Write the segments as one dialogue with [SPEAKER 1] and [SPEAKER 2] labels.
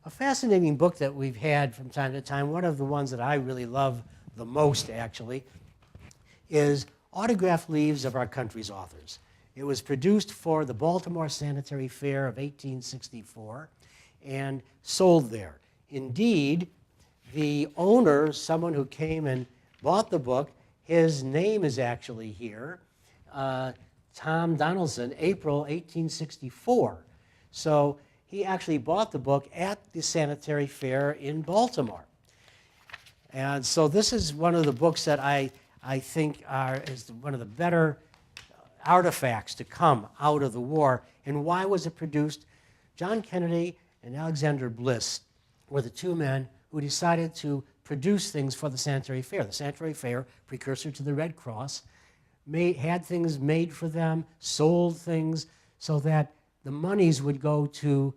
[SPEAKER 1] A fascinating book that we've had from time to time, one of the ones that I really love the most, actually, is Autograph Leaves of Our Country's Authors. It was produced for the Baltimore Sanitary Fair of 1864 and sold there. Indeed, the owner, someone who came and bought the book, his name is actually here, Tom Donaldson, April 1864. So he actually bought the book at the Sanitary Fair in Baltimore. And so this is one of the books that I think is one of the better artifacts to come out of the war. And why was it produced? John Kennedy and Alexander Bliss were the two men who decided to produce things for the Sanitary Fair. The Sanitary Fair, precursor to the Red Cross, had things made for them, sold things so that the monies would go to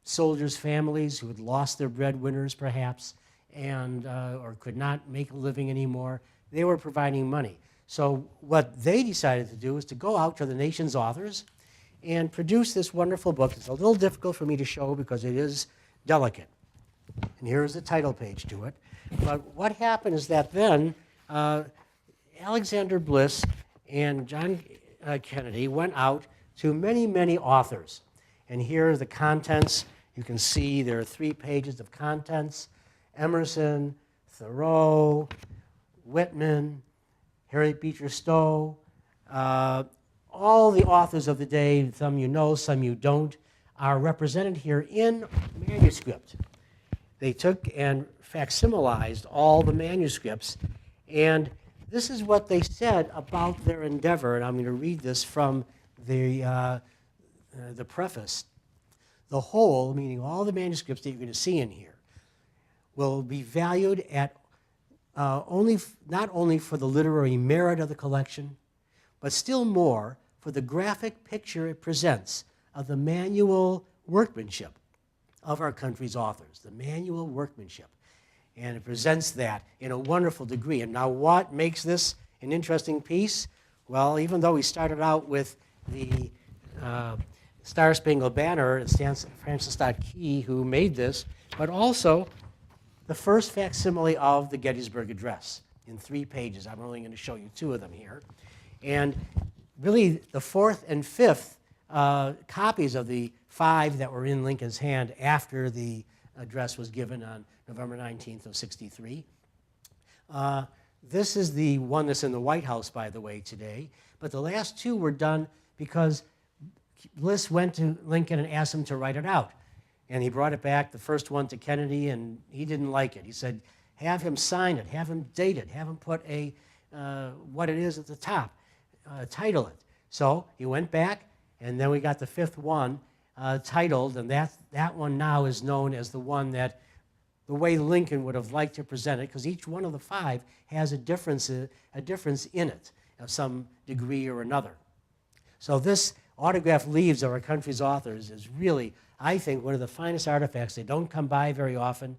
[SPEAKER 1] soldiers' families who had lost their breadwinners, perhaps, and or could not make a living anymore. They were providing money. So what they decided to do was to go out to the nation's authors and produce this wonderful book. It's a little difficult for me to show because it is delicate. And here's the title page to it. But what happened is that then Alexander Bliss and John Kennedy went out to many, many authors. And here are the contents. You can see there are 3 pages of contents. Emerson, Thoreau, Whitman, Harriet Beecher Stowe, all the authors of the day, some you know, some you don't, are represented here in manuscript. They took and facsimilized all the manuscripts, and this is what they said about their endeavor, and I'm going to read this from the preface. The whole, meaning all the manuscripts that you're going to see in here, will be valued at not only for the literary merit of the collection, but still more for the graphic picture it presents of the manual workmanship of our country's authors, the manual workmanship. And it presents that in a wonderful degree. And now what makes this an interesting piece? Well, even though we started out with the Star-Spangled Banner, it's Francis Scott Key who made this, but also the first facsimile of the Gettysburg Address in 3 pages. I'm only going to show you 2 of them here. And really the 4th and 5th copies of the 5 that were in Lincoln's hand after the address was given on November 19th of 63. This is the one that's in the White House, by the way, today. But the last 2 were done because Bliss went to Lincoln and asked him to write it out. And he brought it back, the first one to Kennedy, and he didn't like it. He said, have him sign it, have him date it, have him put what it is at the top, title it. So he went back, and then we got the 5th one titled, and that one now is known as the one that the way Lincoln would have liked to present it, because each one of the 5 has a difference in it of some degree or another. So this Autograph Leaves of Our Country's Authors is really, I think, one of the finest artifacts. They don't come by very often.